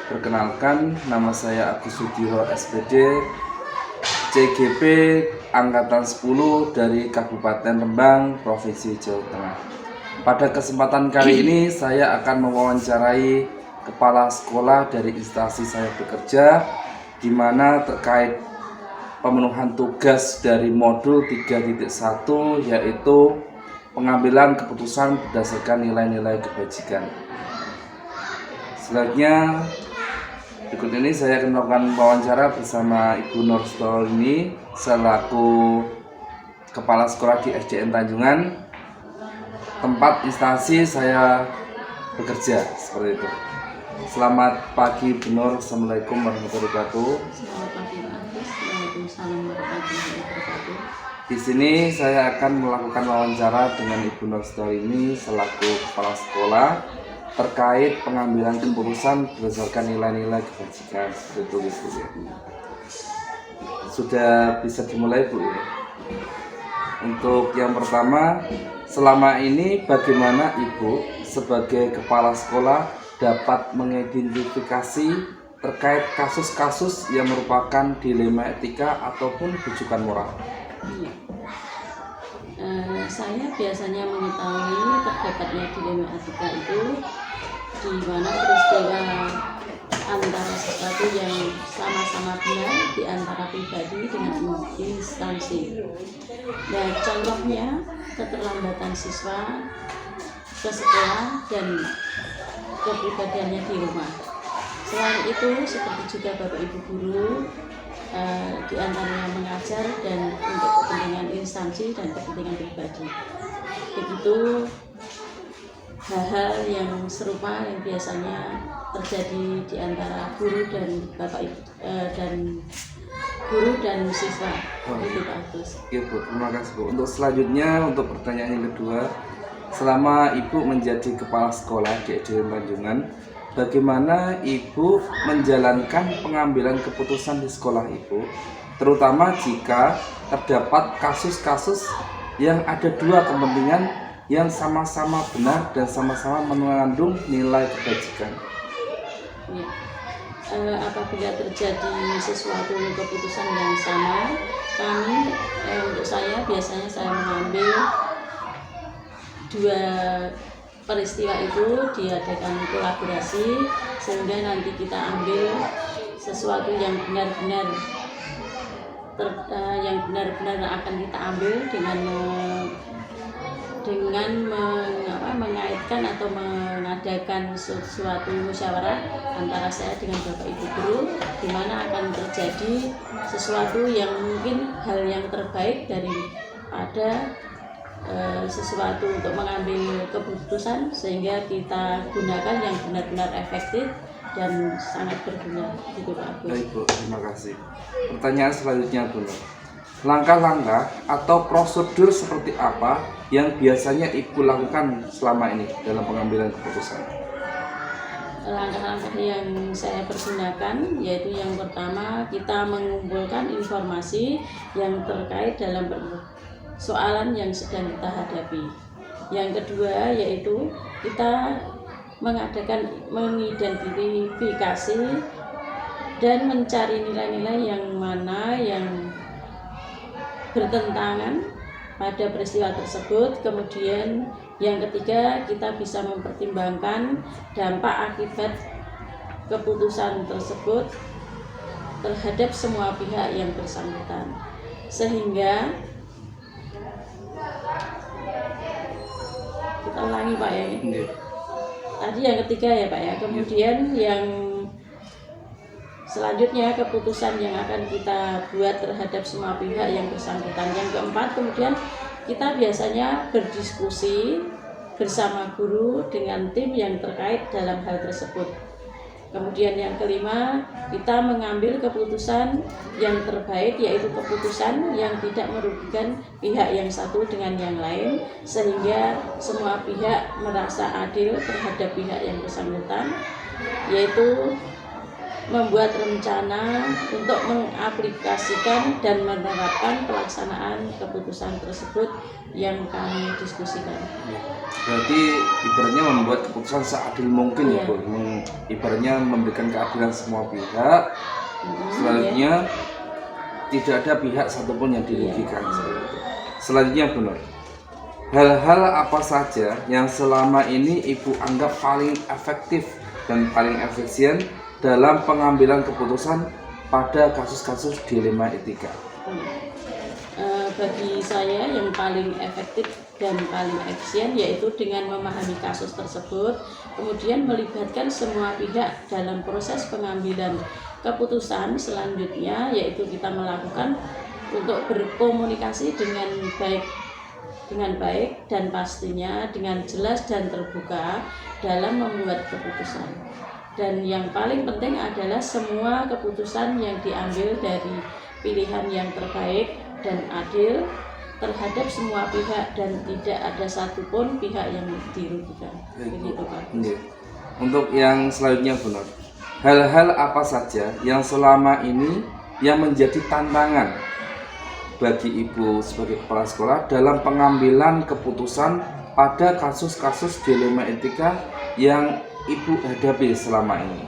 Perkenalkan, nama saya Agus Sudiro SPD, CGP Angkatan 10 dari Kabupaten Rembang, Provinsi Jawa Tengah. Pada kesempatan kali ini saya akan mewawancarai kepala sekolah dari instansi saya bekerja, di mana terkait pemenuhan tugas dari modul 3.1, yaitu pengambilan keputusan berdasarkan nilai-nilai kebajikan. Selanjutnya, berikut ini saya akan melakukan wawancara bersama Ibu Nur Stolini selaku Kepala Sekolah di SDN Tanjungan, tempat instansi saya bekerja, seperti itu. Selamat pagi Bu Nur, Assalamualaikum warahmatullahi wabarakatuh. Selamat pagi Pak Agus, Waalaikumsalam warahmatullahi wabarakatuh. Di sini saya akan melakukan wawancara dengan Ibu Nur Stolini selaku Kepala Sekolah terkait pengambilan keputusan berdasarkan nilai-nilai kebajikan, seperti itu Bu. Sudah bisa dimulai Bu ya. Untuk yang pertama, selama ini bagaimana Ibu sebagai kepala sekolah dapat mengidentifikasi terkait kasus-kasus yang merupakan dilema etika ataupun rujukan moral? Iya. Saya biasanya mengetahui terdapatnya dilema etika itu di mana peristiwa antara sesuatu yang sama-sama benar di antara pribadi dengan instansi. Nah, contohnya keterlambatan siswa ke sekolah dan kepribadiannya di rumah. Selain itu, seperti juga Bapak Ibu guru, di antaranya mengajar dan untuk kepentingan instansi dan kepentingan pribadi. Begitu hal-hal yang serupa yang biasanya terjadi di antara guru dan Bapak Ibu dan guru dan siswa. Itu Pak Agus. Ya Bu, terima kasih Bu. Untuk selanjutnya, untuk pertanyaan yang kedua, selama Ibu menjadi kepala sekolah di SDN Tanjungan, bagaimana Ibu menjalankan pengambilan keputusan di sekolah Ibu, terutama jika terdapat kasus-kasus yang ada dua kepentingan yang sama-sama benar dan sama-sama mengandung nilai kebajikan? Ya. Apabila terjadi sesuatu keputusan yang sama, kami untuk saya biasanya saya mengambil dua peristiwa itu diadakan kolaborasi sehingga nanti kita ambil sesuatu yang benar-benar akan kita ambil dengan mengaitkan atau mengadakan sesuatu musyawarah antara saya dengan Bapak Ibu guru, di mana akan terjadi sesuatu yang mungkin hal yang terbaik daripada sesuatu untuk mengambil keputusan, sehingga kita gunakan yang benar-benar efektif dan sangat berguna. Gitu Pak Agus. Baik Bu, terima kasih. Pertanyaan selanjutnya Bu, langkah-langkah atau prosedur seperti apa yang biasanya Ibu lakukan selama ini dalam pengambilan keputusan? Langkah-langkah yang saya pergunakan yaitu yang pertama, kita mengumpulkan informasi yang terkait dalam soalan yang sedang kita hadapi. Yang kedua yaitu kita mengidentifikasi dan mencari nilai-nilai yang mana yang bertentangan pada peristiwa tersebut. Kemudian yang ketiga, kita bisa mempertimbangkan dampak akibat keputusan tersebut terhadap semua pihak yang bersangkutan, sehingga kita ulangi Pak ya. Tadi yang ketiga ya Pak ya. Kemudian yang selanjutnya keputusan yang akan kita buat terhadap semua pihak yang bersangkutan. Yang keempat, kemudian kita biasanya berdiskusi bersama guru dengan tim yang terkait dalam hal tersebut. Kemudian yang kelima, kita mengambil keputusan yang terbaik, yaitu keputusan yang tidak merugikan pihak yang satu dengan yang lain, sehingga semua pihak merasa adil terhadap pihak yang bersangkutan, yaitu membuat rencana untuk mengaplikasikan dan menerapkan pelaksanaan keputusan tersebut yang kami diskusikan. Berarti ibaratnya membuat keputusan seadil mungkin ya Iya. Bu. Ibaratnya memberikan keadilan semua pihak. Selanjutnya tidak ada pihak satupun yang dirugikan. Seperti itu. Selanjutnya benar. Hal-hal apa saja yang selama ini Ibu anggap paling efektif dan paling efisien dalam pengambilan keputusan pada kasus-kasus dilema etika? Bagi saya yang paling efektif dan paling efisien yaitu dengan memahami kasus tersebut, kemudian melibatkan semua pihak dalam proses pengambilan keputusan. Selanjutnya yaitu kita melakukan untuk berkomunikasi dengan baik dan pastinya dengan jelas dan terbuka dalam membuat keputusan. Dan yang paling penting adalah semua keputusan yang diambil dari pilihan yang terbaik dan adil terhadap semua pihak dan tidak ada satupun pihak yang dirugikan. Begitu Pak. Untuk yang selanjutnya benar. Hal-hal apa saja yang selama ini yang menjadi tantangan bagi Ibu sebagai kepala sekolah dalam pengambilan keputusan pada kasus-kasus dilema etika yang Ibu hadapi selama ini?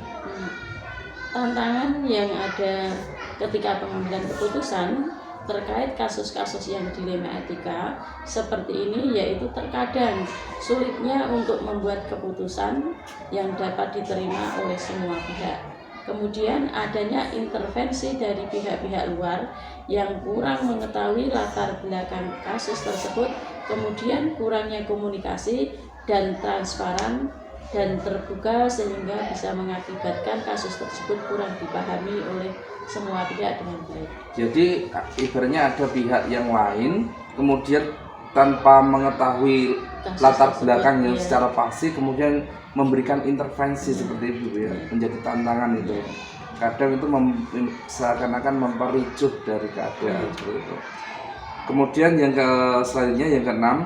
Tantangan yang ada ketika pengambilan keputusan terkait kasus-kasus yang dilema etika seperti ini yaitu terkadang sulitnya untuk membuat keputusan yang dapat diterima oleh semua pihak. Kemudian adanya intervensi dari pihak-pihak luar yang kurang mengetahui latar belakang kasus tersebut, kemudian kurangnya komunikasi dan transparan dan terbuka sehingga bisa mengakibatkan kasus tersebut kurang dipahami oleh semua pihak dengan baik. Jadi ibaratnya ada pihak yang lain kemudian tanpa mengetahui latar belakang yang secara pasti kemudian memberikan intervensi seperti itu ya, menjadi tantangan itu. Kadang itu seakan-akan mempericuh dari keadaan seperti itu. Kemudian yang selanjutnya yang keenam,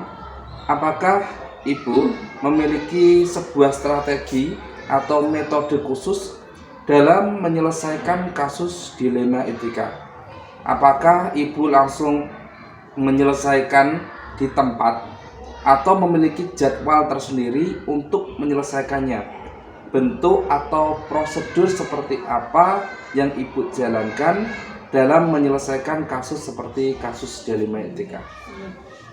apakah Ibu memiliki sebuah strategi atau metode khusus dalam menyelesaikan kasus dilema etika? Apakah Ibu langsung menyelesaikan di tempat atau memiliki jadwal tersendiri untuk menyelesaikannya? Bentuk atau prosedur seperti apa yang Ibu jalankan dalam menyelesaikan kasus seperti kasus dilema etika?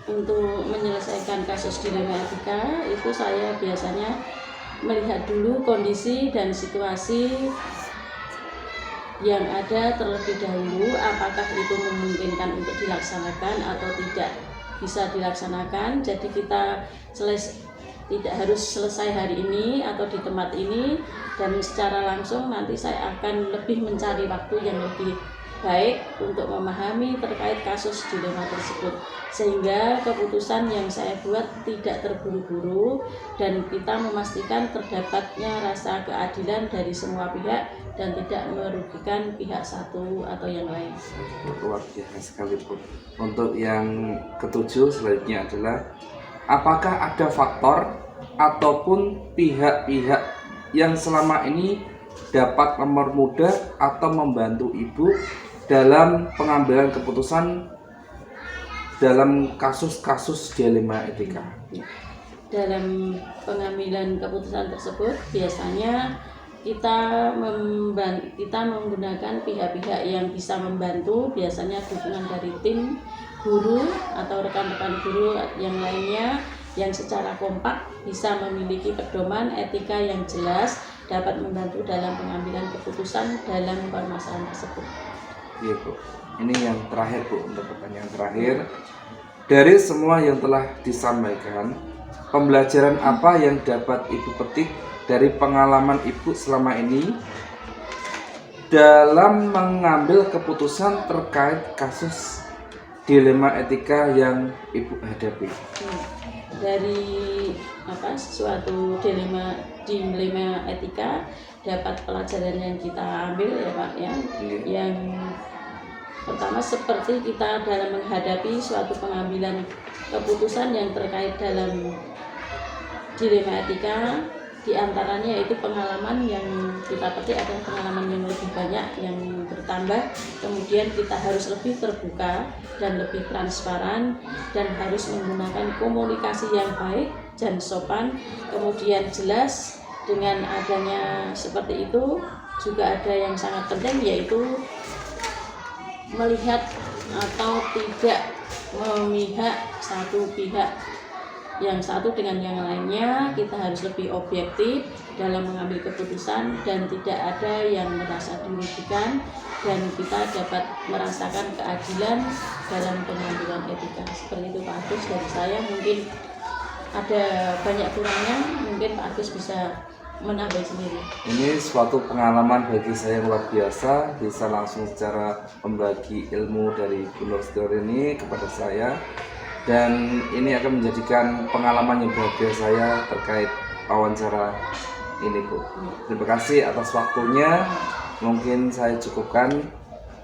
Untuk menyelesaikan kasus dilema etika itu saya biasanya melihat dulu kondisi dan situasi yang ada terlebih dahulu, apakah itu memungkinkan untuk dilaksanakan atau tidak bisa dilaksanakan. Jadi kita tidak harus selesai hari ini atau di tempat ini, dan secara langsung nanti saya akan lebih mencari waktu yang lebih baik untuk memahami terkait kasus dilema tersebut, sehingga keputusan yang saya buat tidak terburu-buru dan kita memastikan terdapatnya rasa keadilan dari semua pihak dan tidak merugikan pihak satu atau yang lain. Luar biasa sekali Bu. Untuk yang ketujuh selanjutnya adalah apakah ada faktor ataupun pihak-pihak yang selama ini dapat mempermudah atau membantu Ibu dalam pengambilan keputusan dalam kasus-kasus dilema etika? Dalam pengambilan keputusan tersebut biasanya kita menggunakan pihak-pihak yang bisa membantu, biasanya dukungan dari tim guru atau rekan-rekan guru yang lainnya yang secara kompak bisa memiliki pedoman etika yang jelas, dapat membantu dalam pengambilan keputusan dalam permasalahan tersebut. Iya Bu, ini yang terakhir Bu, untuk pertanyaan terakhir. Dari semua yang telah disampaikan, pembelajaran apa yang dapat Ibu petik dari pengalaman Ibu selama ini dalam mengambil keputusan terkait kasus dilema etika yang Ibu hadapi? Dari suatu dilema etika dapat pelajaran yang kita ambil ya Pak ya. Yang pertama, seperti kita dalam menghadapi suatu pengambilan keputusan yang terkait dalam dilema etika, Di antaranya yaitu pengalaman yang kita petik adalah pengalaman yang lebih banyak, yang bertambah. Kemudian kita harus lebih terbuka dan lebih transparan, dan harus menggunakan komunikasi yang baik dan sopan. Kemudian jelas. Dengan adanya seperti itu juga ada yang sangat penting, yaitu melihat atau tidak memihak satu pihak yang satu dengan yang lainnya. Kita harus lebih objektif dalam mengambil keputusan dan tidak ada yang merasa dirugikan, dan kita dapat merasakan keadilan dalam pengambilan etika. Seperti itu Pak Agus dari saya. Mungkin ada banyak kurangnya, mungkin Pak Agus bisa menambah sendiri. Ini suatu pengalaman bagi saya yang luar biasa, bisa langsung secara membagi ilmu dari Bu Nur Setioso ini kepada saya, dan ini akan menjadikan pengalaman yang bahagia saya terkait wawancara ini Bu. Terima kasih atas waktunya, mungkin saya cukupkan.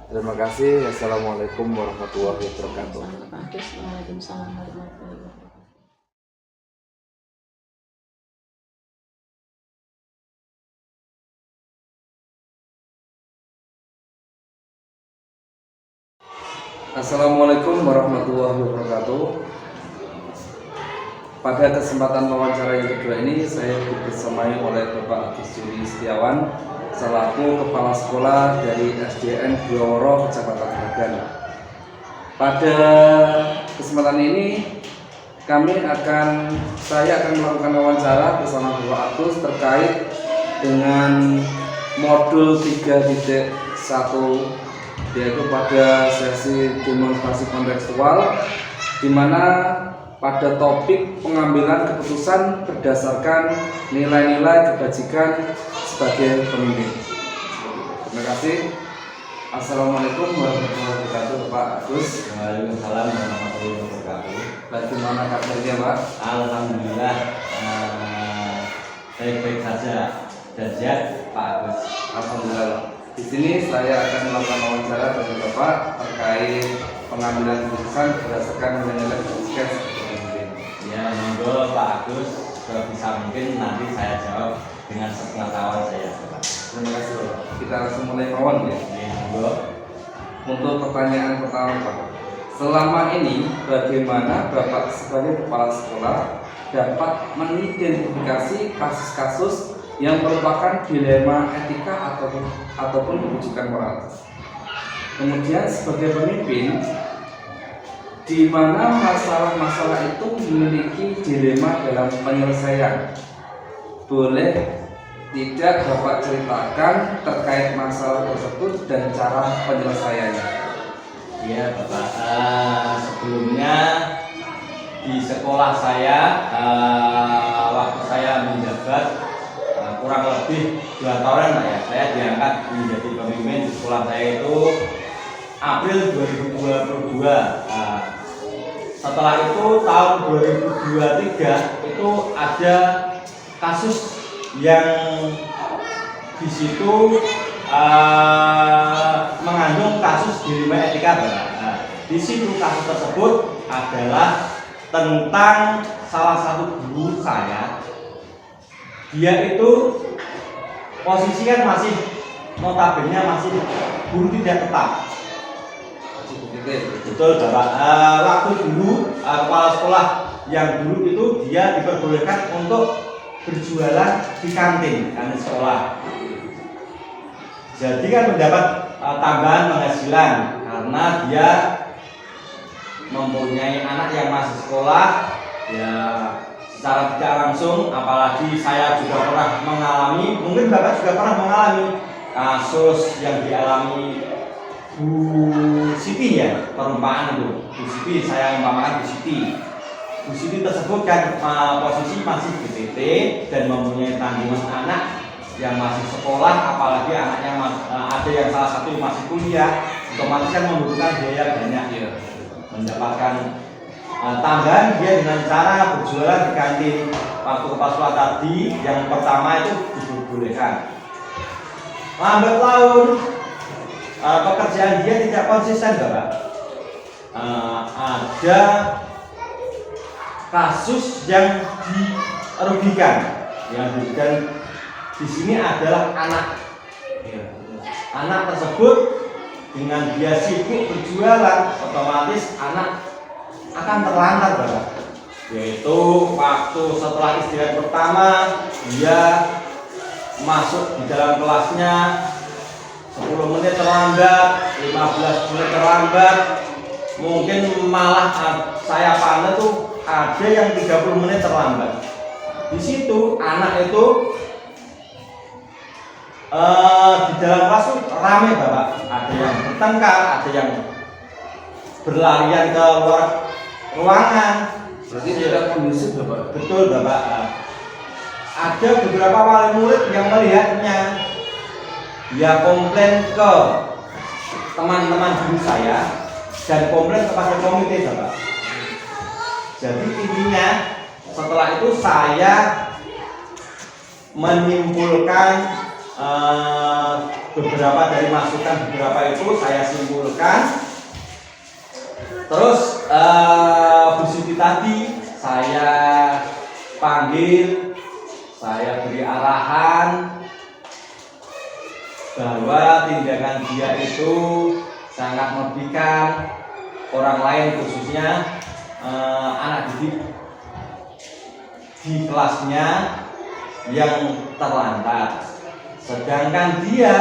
Terima kasih. Assalamualaikum warahmatullahi wabarakatuh. Waalaikumsalam warahmatullahi wabarakatuh. Assalamualaikum warahmatullahi wabarakatuh. Pada kesempatan wawancara yang kedua ini, saya dibersamai oleh Bapak Agus Juli Setiawan selaku Kepala Sekolah dari SDN Bloro, Kecamatan Bragan. Pada kesempatan ini, saya akan melakukan wawancara bersama Bapak Agus terkait dengan modul 3.1, yaitu pada sesi demonstrasi kontekstual, di mana pada topik pengambilan keputusan berdasarkan nilai-nilai kebajikan sebagai pemimpin. Terima kasih. Assalamualaikum warahmatullahi wabarakatuh, Pak Agus. Waalaikumsalam warahmatullahi wabarakatuh. Bagaimana kabarnya, Pak? Alhamdulillah baik-baik saja. Dan sehat, Pak Agus. Alhamdulillah. Di sini saya akan melakukan wawancara dengan Bapak terkait pengambilan keputusan berdasarkan nilai-nilai kebajikan sebagai pemimpin. Ya, monggo Pak Agus, sebisa mungkin nanti saya jawab dengan sepengetahuan saya. Terima kasih, Bapak. Kita langsung mulai kawan ya. Monggo. Untuk pertanyaan pertama, Pak, selama ini bagaimana Bapak sebagai kepala sekolah dapat mengidentifikasi kasus-kasus yang merupakan dilema etika ataupun rujukan moral? Kemudian sebagai pemimpin, di mana masalah-masalah itu memiliki dilema dalam penyelesaian? Boleh tidak Bapak ceritakan terkait masalah tersebut dan cara penyelesaiannya? Ya Bapak, sebelumnya di sekolah saya waktu saya menjabat kurang lebih 2 tahunan lah ya, saya diangkat menjadi pemimpin di sekolah saya itu April 2022. Setelah itu tahun 2023 itu ada kasus yang di situ mengandung kasus dilema etika. Di situ kasus tersebut adalah tentang salah satu guru saya. Dia itu posisi kan masih notabene masih guru tidak tetap. Betul Bapak. Waktu dulu kepala sekolah yang dulu itu dia diperbolehkan untuk berjualan di kantin sekolah. Jadi kan mendapat tambahan penghasilan karena dia mempunyai anak yang masih sekolah ya. Secara tidak langsung, apalagi saya juga pernah mengalami, mungkin Bapak juga pernah mengalami kasus yang dialami Bu Siti ya, perumpamaan itu. Bu Siti, saya umpamakan Bu Siti. Bu Siti tersebut kan posisi masih BPT dan mempunyai tanggungan anak yang masih sekolah, apalagi anaknya ada yang salah satu yang masih kuliah, otomatis kan membutuhkan biaya banyak ya, mendapatkan tambahan dia dengan cara berjualan di kantin. Waktu kepala sekolah tadi yang pertama itu diperbolehkan. Lambat laun pekerjaan dia tidak konsisten Bapak. Ada kasus yang dirugikan. Yang dirugikan di sini adalah anak. Ya. Anak tersebut dengan dia sibuk berjualan, otomatis anak akan terlantar, Bapak. Yaitu waktu setelah istirahat pertama dia masuk di dalam kelasnya 10 menit terlambat, 15 menit terlambat, mungkin malah saya pantau tuh ada yang 30 menit terlambat. Di situ anak itu di dalam kelas tuh rame, Bapak. Ada yang bertengkar, ada yang berlarian ke luar ruangan. Berarti tidak kondusif, Bapak. Betul, Bapak. Ada beberapa wali murid yang melihatnya, dia komplain ke teman-teman guru saya dan komplain kepada komite, Bapak. Jadi intinya setelah itu saya menyimpulkan beberapa dari masukan, beberapa itu saya simpulkan. Terus Bu Siti tadi saya panggil, saya beri arahan bahwa tindakan dia itu sangat merugikan orang lain, khususnya anak didik di kelasnya yang terlantar. Sedangkan dia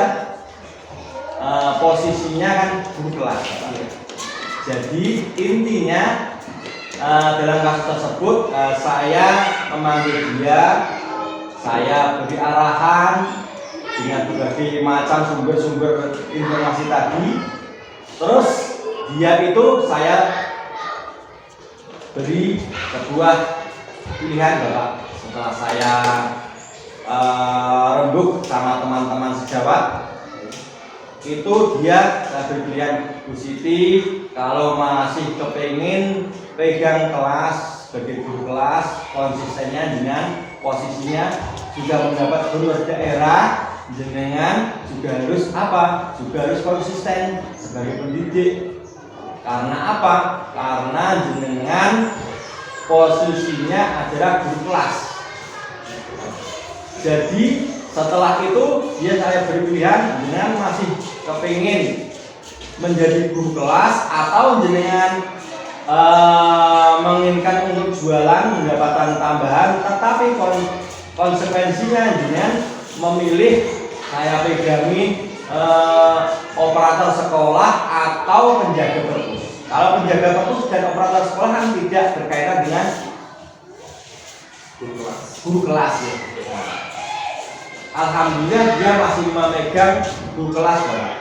posisinya kan guru kelas. Jadi intinya dalam kasus tersebut saya memanggil dia, saya beri arahan dengan berbagai macam sumber-sumber informasi tadi. Terus dia itu saya beri sebuah pilihan, Bapak. Setelah saya rembuk sama teman-teman sejawat, itu dia saya beri pilihan, Bu Siti, kalau masih kepingin pegang kelas sebagai guru kelas, konsistennya dengan posisinya sudah mendapat honor daerah, jenengan juga harus apa? Juga harus konsisten sebagai pendidik. Karena apa? Karena jenengan posisinya adalah guru kelas. Jadi setelah itu dia saya beri pilihan, jenengan masih kepingin menjadi guru kelas atau jenengan menginginkan untuk jualan pendapatan tambahan, tetapi konsekuensinya jenengan memilih saya pegangi operator sekolah atau penjaga perpus. Kalau penjaga perpus dan operator sekolah kan tidak berkaitan dengan guru kelas ya. Alhamdulillah dia masih memegang guru kelas, Bapak.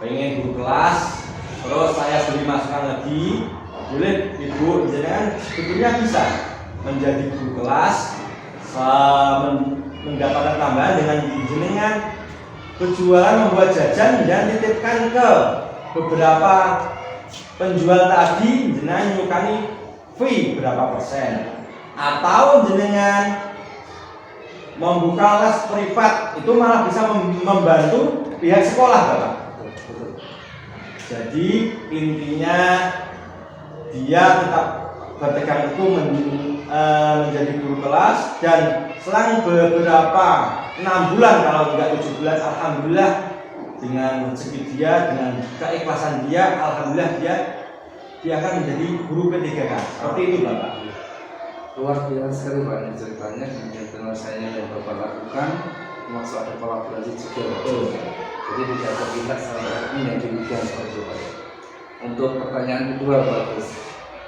Pengen guru kelas, terus saya beri masukan lagi, boleh Ibu jenengan sebetulnya bisa menjadi guru kelas, mendapatkan tambahan dengan jenengan berjualan membuat jajan dan titipkan ke beberapa penjual tadi, jenengan nyukani fee berapa persen, atau jenengan membuka les privat, itu malah bisa membantu pihak sekolah, Bapak. Jadi intinya dia tetap berpegang teguh menjadi guru kelas, dan selang beberapa 6 bulan kalau enggak 7 bulan, alhamdulillah dengan rezeki dia, dengan keikhlasan dia, alhamdulillah dia akan menjadi guru P3K. Seperti itu, Bapak. Luar biasa sekali Pak ini ceritanya, dengan penyelesaiannya yang Bapak lakukan, termasuk ada kolaborasi juga. Jadi tidak terlihat sampai yang demikian seperti itu Pak. Untuk pertanyaan kedua Pak Gus,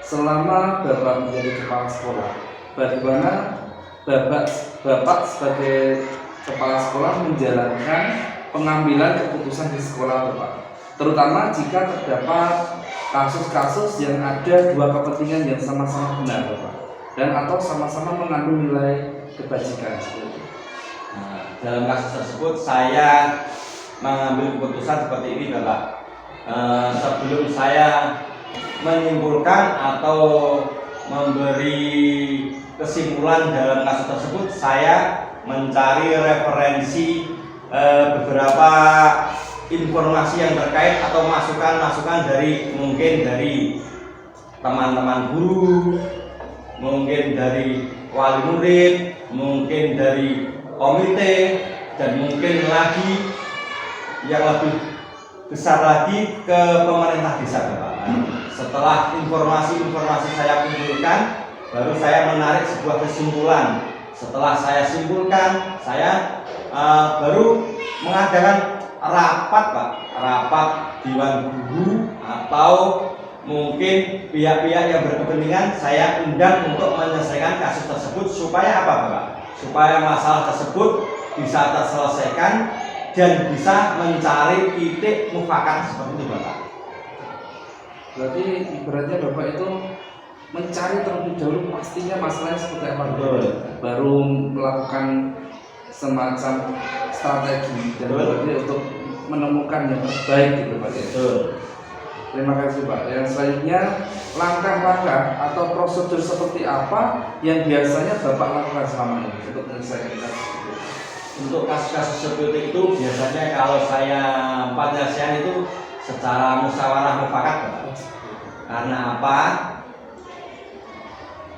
selama Bapak menjadi kepala sekolah, bagaimana Bapak sebagai kepala sekolah menjalankan pengambilan keputusan di sekolah Bapak, terutama jika terdapat kasus-kasus yang ada dua kepentingan yang sama-sama benar Bapak, dan atau sama-sama mengandung nilai kebajikan seperti itu. Nah, dalam kasus tersebut saya mengambil keputusan seperti ini, Bapak. Sebelum saya menyimpulkan atau memberi kesimpulan dalam kasus tersebut, saya mencari referensi beberapa informasi yang terkait atau masukan-masukan mungkin dari teman-teman guru, mungkin dari wali murid, mungkin dari komite, dan mungkin lagi yang lebih besar lagi ke pemerintah desa Bapak. Setelah informasi-informasi saya kumpulkan, baru saya menarik sebuah kesimpulan. Setelah saya simpulkan, saya baru mengadakan rapat Pak, rapat Dewan Guru atau mungkin pihak-pihak yang berkepentingan saya undang untuk menyelesaikan kasus tersebut supaya apa Bapak? Supaya masalah tersebut bisa terselesaikan dan bisa mencari titik mufakat seperti itu Bapak. Berarti ibaratnya Bapak itu mencari terlebih dahulu pastinya masalahnya seperti apa. Betul. Baru melakukan semacam strategi dan berarti untuk menemukan yang terbaik gitu Pak. Betul. Terima kasih Pak. Yang selanjutnya, langkah-langkah atau prosedur seperti apa yang biasanya Bapak lakukan selama ini untuk menyelesaikan kasus itu? Untuk kasus-kasus seperti itu biasanya kalau saya penyelesaian itu secara musyawarah mufakat Bapak. Karena apa?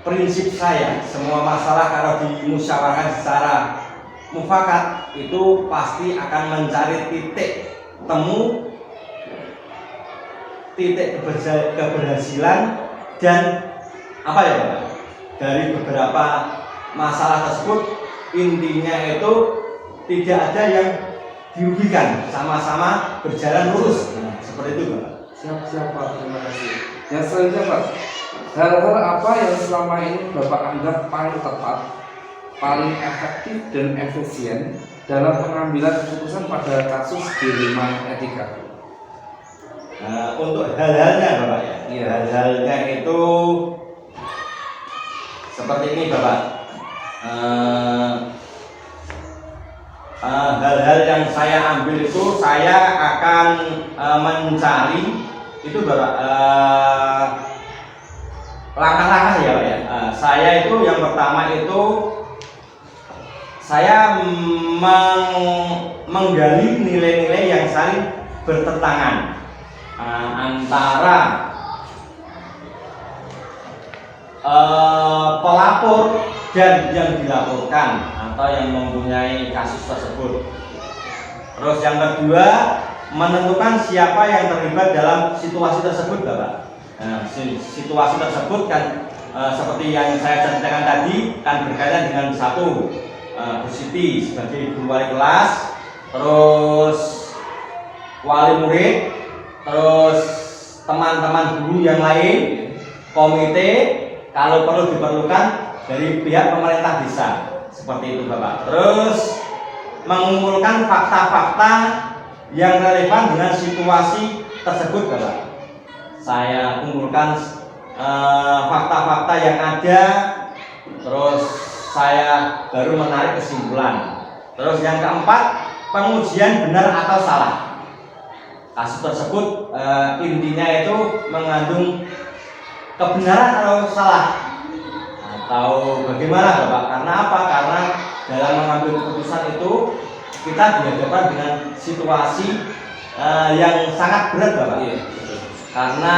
Prinsip saya, semua masalah kalau dimusyawarahkan secara mufakat itu pasti akan mencari titik temu, titik keberhasilan, dan apa ya Bapak? Dari beberapa masalah tersebut intinya itu tidak ada yang dirugikan, sama-sama berjalan lurus. Seperti itu Bapak. Siap Pak, terima kasih. Yang selanjutnya Pak, hal-hal apa yang selama ini Bapak anggap paling tepat, paling efektif dan efisien dalam pengambilan keputusan pada kasus dilema etika? Untuk hal-halnya Bapak ya, Iya. hal-halnya itu seperti ini Bapak. Hal-hal yang saya ambil itu saya akan mencari itu Bapak langkah-langkah ya Pak ya. Saya itu yang pertama itu saya menggali nilai-nilai yang saling bertentangan antara pelapor dan yang dilaporkan atau yang mempunyai kasus tersebut. Terus yang kedua, menentukan siapa yang terlibat dalam situasi tersebut Bapak. Situasi tersebut kan seperti yang saya ceritakan tadi kan berkaitan dengan satu Bu Siti sebagai guru wali kelas, terus wali murid, terus teman-teman guru yang lain, komite, kalau perlu diperlukan dari pihak pemerintah desa, seperti itu Bapak. Terus mengumpulkan fakta-fakta yang relevan dengan situasi tersebut Bapak. Saya kumpulkan fakta-fakta yang ada, terus saya baru menarik kesimpulan. Terus yang keempat, pengujian benar atau salah. Kasus tersebut intinya itu mengandung kebenaran atau salah, atau bagaimana Bapak? Karena apa? Karena dalam mengambil keputusan itu kita dihadapkan dengan situasi yang sangat berat Bapak. Iya. Karena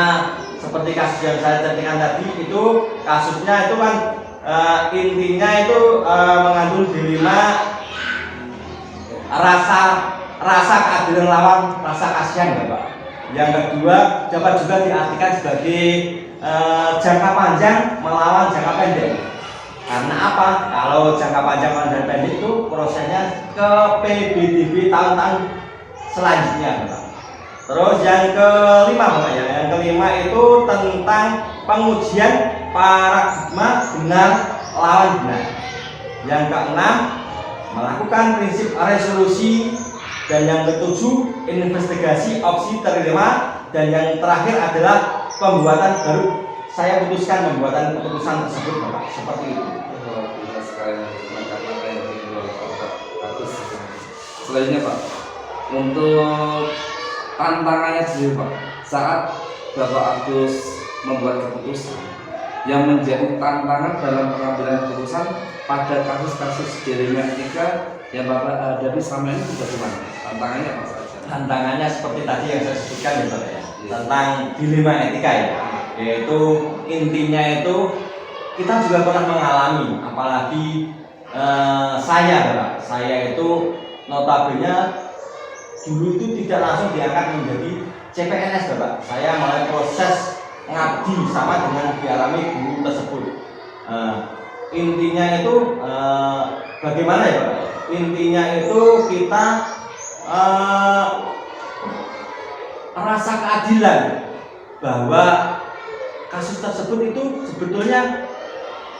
seperti kasus yang saya ceritakan tadi itu kasusnya itu kan intinya itu mengandung dilema rasa keadilan lawan rasa kasihan Bapak. Yang kedua dapat juga diartikan sebagai jangka panjang melawan jangka pendek. Karena apa? Kalau jangka panjang melawan jangka pendek itu prosesnya ke PBDB tahun-tahun selanjutnya Bapak. Terus yang kelima Bapak ya, yang kelima itu tentang pengujian paradigma benar lawan benar. Yang keenam melakukan prinsip resolusi, dan yang ketujuh investigasi opsi terima, dan yang terakhir adalah pembuatan baru. Saya putuskan pembuatan keputusan tersebut Bapak, seperti itu. Kita sekalian langkah-langkah yang bagus. Selanjutnya Pak, untuk tantangannya sendiri Pak, saat Bapak Agus membuat keputusan yang menjadi tantangan dalam pengambilan keputusan pada kasus-kasus dilema etika yang Bapak hadapi selama ini bagaimana? Tantangannya apa saja? Tantangannya seperti tadi yang saya sebutkan ya Bapak ya, tentang dilema etika ya, yaitu intinya itu kita juga pernah mengalami, apalagi saya itu notabene dulu itu tidak langsung diangkat menjadi CPNS Bapak. Saya mulai proses ngabdi sama dengan dialami guru tersebut. Intinya itu bagaimana ya Bapak? Intinya itu kita rasa keadilan bahwa kasus tersebut itu sebetulnya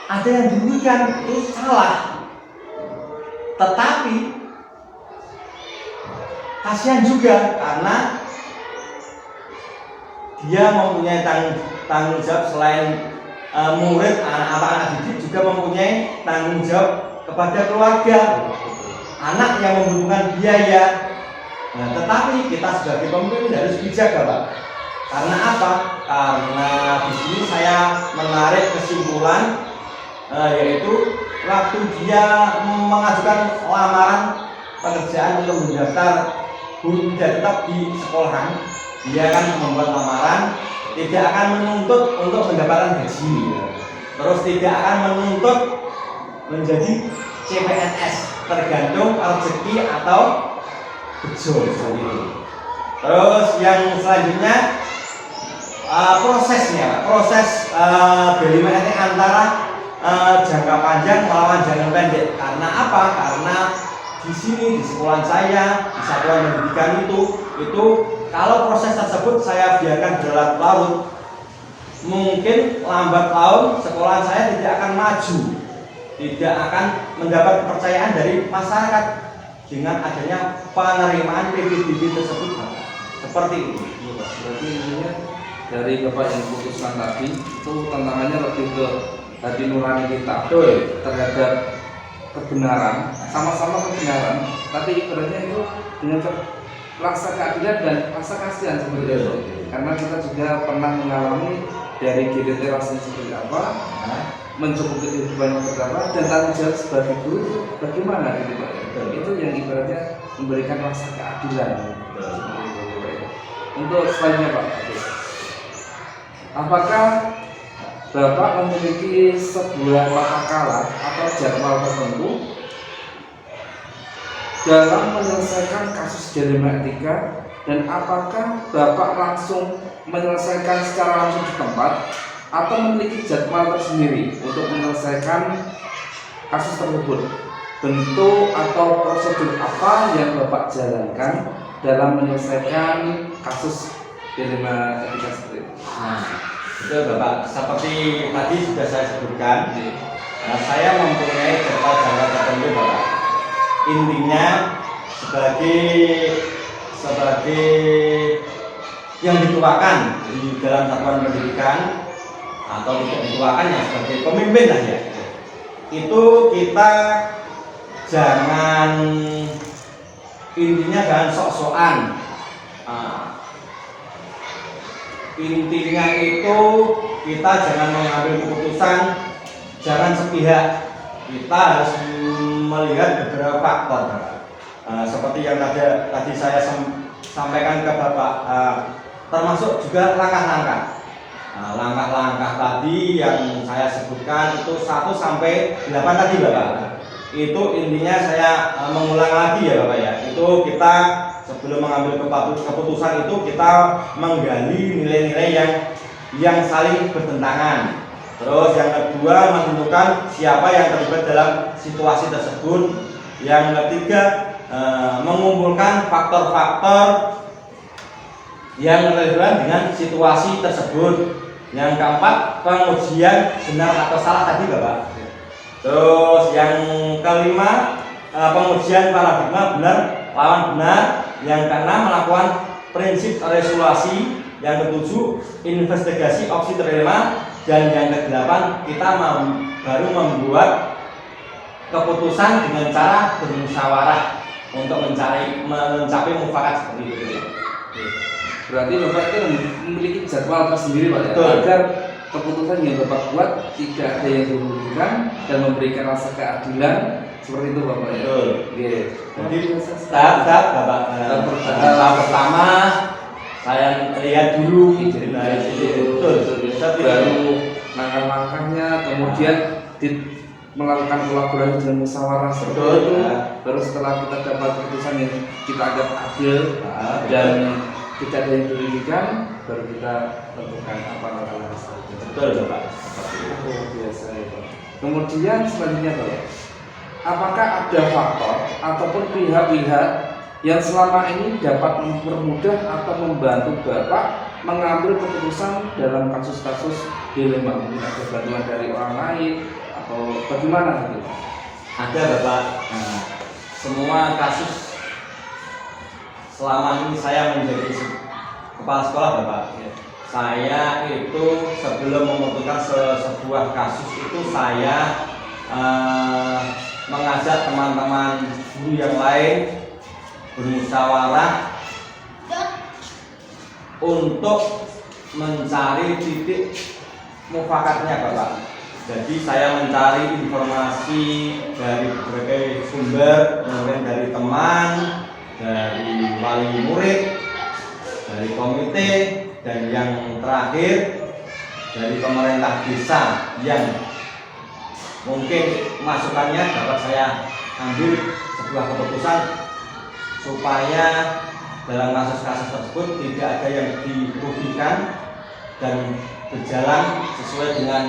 ada yang dirugikan, itu salah. Tetapi kasihan juga karena dia mempunyai tanggung jawab selain murid, anak-anak didik juga mempunyai tanggung jawab kepada keluarga, anak yang membutuhkan biaya. Nah, tetapi kita sebagai pemimpin harus bijak, Bapak. Karena apa? Karena di sini saya menarik kesimpulan yaitu waktu dia mengajukan lamaran pekerjaan untuk mendaftar guru tidak tetap di sekolahan, dia akan membuat lamaran, tidak akan menuntut untuk mendapatkan gaji, terus tidak akan menuntut menjadi CPNS, tergantung rezeki atau bejo. Terus yang selanjutnya proses BLMNT antara jangka panjang melawan jangka pendek. Karena apa? Karena di sini di sekolah saya di satuan pendidikan itu kalau proses tersebut saya biarkan berlarut-larut, mungkin lambat laun sekolah saya tidak akan maju, tidak akan mendapat kepercayaan dari masyarakat dengan adanya penerimaan PPDB tersebut. Seperti itu. Berarti intinya dari Bapak yang putuskan tadi itu tantangannya lebih ke hati nurani kita terhadap kebenaran, sama-sama kebenaran, tapi ibaratnya itu dengan rasa keadilan dan rasa kasihan seperti itu. Karena kita juga pernah mengalami dari GDT rasanya seperti apa, mencukupi kehidupan yang pertama, dan tanggung jawab sebagai guru itu bagaimana gitu Pak. Itu yang ibaratnya memberikan rasa keadilan. Untuk selanjutnya Pak, apakah Bapak memiliki sebuah tata cara atau jadwal tertentu dalam menyelesaikan kasus dilema etika, dan apakah Bapak langsung menyelesaikan secara langsung di tempat atau memiliki jadwal tersendiri untuk menyelesaikan kasus tersebut? Bentuk atau prosedur apa yang Bapak jalankan dalam menyelesaikan kasus dilema etika seperti itu? Betul Bapak, seperti tadi sudah saya sebutkan, saya mempunyai jadwal jangka tertentu Bapak. Intinya sebagai yang dituakan di dalam satuan pendidikan, atau tidak dituakan ya sebagai pemimpin lah ya, itu kita jangan, intinya jangan sok-sokan. Intinya itu kita jangan mengambil keputusan, jangan sepihak. Kita harus melihat beberapa faktor, seperti yang tadi saya sampaikan ke Bapak, termasuk juga langkah-langkah. Langkah-langkah tadi yang saya sebutkan itu 1 sampai 8 tadi Bapak. Itu intinya saya mengulang lagi ya Bapak ya. Itu kita sebelum mengambil keputusan itu kita menggali nilai-nilai yang saling bertentangan. Terus yang kedua menentukan siapa yang terlibat dalam situasi tersebut. Yang ketiga mengumpulkan faktor-faktor yang relevan dengan situasi tersebut. Yang keempat pengujian benar atau salah tadi Bapak. Terus yang kelima pengujian paradigma benar lawan benar. Yang keenam melakukan prinsip resolusi. Yang ketujuh investigasi opsi terima. Dan yang kedelapan kita baru membuat keputusan dengan cara bermusyawarah untuk mencapai mufakat seperti itu. Berarti Bapak itu memiliki jadwal tersendiri Pak ya, agar keputusan yang Bapak buat tidak ada yang dirugikan dan memberikan rasa keadilan seperti itu Bapak ya. Betul. Jadi tahap Bapak. Tahap pertama saya lihat dulu betul. Baru langkah-langkahnya, kemudian melakukan kolaborasi dengan musyawarah seperti Betul, itu, ya. baru setelah kita dapat keputusan yang kita anggap adil dan tidak ada yang dirugikan, baru kita tentukan apa langkah selanjutnya. Betul Bapak. Seperti itu. Oh, biasa ya Pak. Kemudian selanjutnya Bapak, apakah ada faktor ataupun pihak-pihak yang selama ini dapat mempermudah atau membantu Bapak mengambil keputusan dalam kasus-kasus dilema? Mungkin ada bantuan dari orang lain atau bagaimana gitu? Ada Bapak. Nah, semua kasus selama ini saya menjadi kepala sekolah Bapak. Saya itu sebelum memutuskan sebuah kasus itu saya mengajak teman-teman guru yang lain bermusyawarah untuk mencari titik mufakatnya Bapak. Jadi saya mencari informasi dari berbagai sumber, kemudian dari teman, dari wali murid, dari komite, dan yang terakhir dari pemerintah desa yang mungkin masukannya dapat saya ambil sebuah keputusan supaya dalam kasus-kasus tersebut tidak ada yang dirugikan dan berjalan sesuai dengan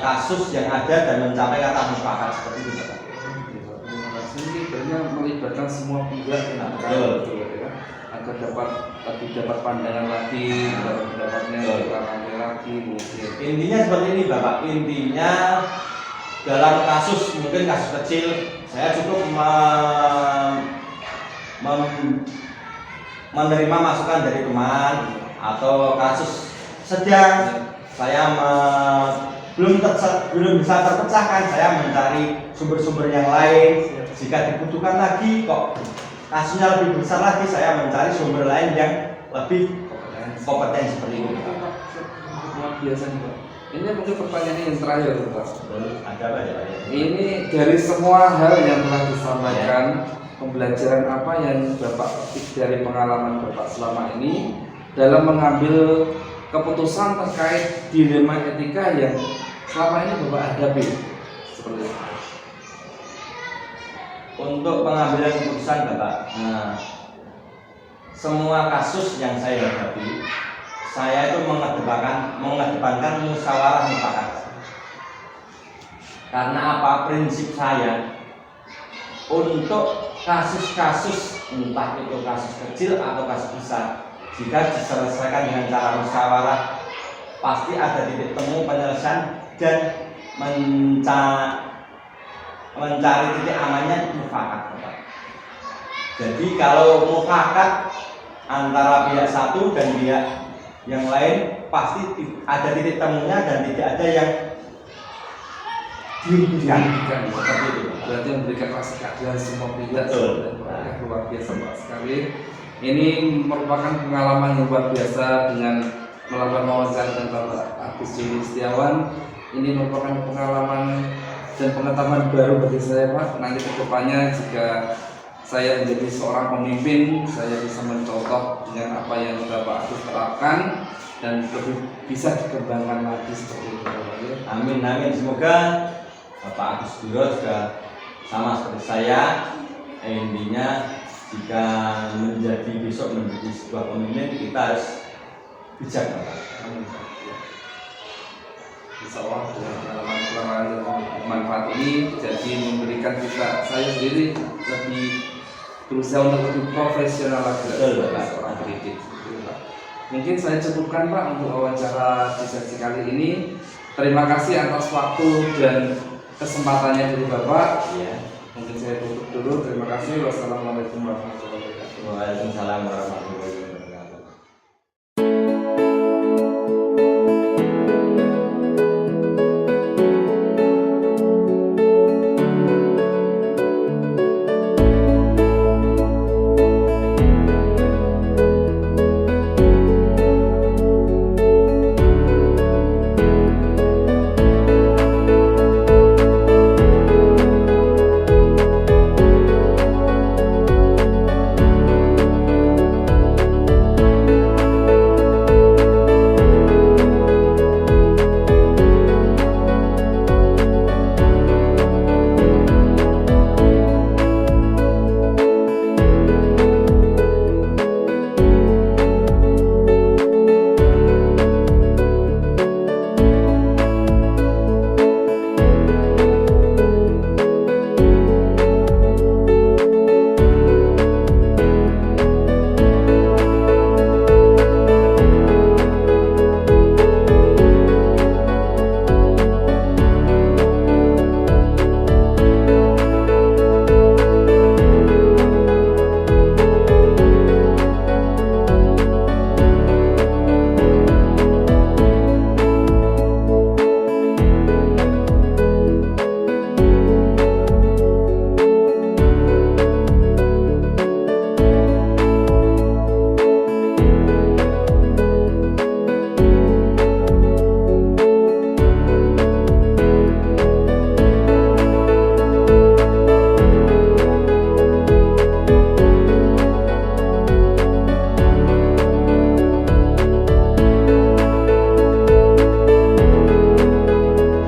kasus yang ada dan mencapai kata mufakat seperti itu Bapak. Terima kasih. Ini sebenarnya melibatkan semua pihak ya, agar dapat pandangan lagi, dapat pendapatnya orang lagi mungkin. Intinya seperti ini Bapak. Intinya dalam kasus mungkin kasus kecil saya cukup menerima masukan dari teman, atau kasus sedang saya belum bisa terpecahkan, saya mencari sumber-sumber yang lain. Jika dibutuhkan lagi kok kasusnya lebih besar lagi, saya mencari sumber lain yang lebih kompeten seperti itu. Luar biasa nih Pak. Ini mungkin pertanyaan yang terakhir Pak. Ada apa ya? Ini dari semua hal yang telah disampaikan, pembelajaran apa yang Bapak petik dari pengalaman Bapak selama ini dalam mengambil keputusan terkait dilema etika yang selama ini Bapak hadapi seperti itu? Untuk pengambilan keputusan Bapak, semua kasus yang saya hadapi, saya itu mengedepankan musyawarah mufakat. Karena apa? Prinsip saya untuk kasus-kasus, entah itu kasus kecil atau kasus besar, jika diselesaikan dengan cara musyawarah, pasti ada titik temu penyelesaian dan mencari titik amannya mufakat. Jadi kalau mufakat antara pihak satu dan pihak yang lain, pasti ada titik temunya dan tidak ada yang dirugikan. Seperti itu. Berarti memberikan rasa keadilan semua pihak. Betul. Luar biasa Pak sekali. Ini merupakan pengalaman yang luar biasa dengan melakukan wawancara dengan Bapak Agus Juli Setiawan. Ini merupakan pengalaman dan pengetahuan baru bagi saya Pak. Nanti kedepannya jika saya menjadi seorang pemimpin, saya bisa mencontoh dengan apa yang Bapak Agus terapkan dan lebih bisa dikembangkan lagi seperti itu. Amin amin. Semoga Bapak Agus juga sama seperti saya. Intinya jika besok menjadi sebuah pemimpin, kita harus bijak Bapak. Insya Allah dengan pengalaman manfaat ini jadi memberikan saya sendiri lebih berusaha untuk lebih profesional lagi sebagai seorang pendidik. Mungkin saya cukupkan Pak untuk wawancara di sesi kali ini. Terima kasih atas waktu dan kesempatannya dari Bapak. Mungkin saya tutup dulu. Terima kasih. Wassalamualaikum warahmatullahi wabarakatuh. Waalaikumsalam warahmatullahi wabarakatuh.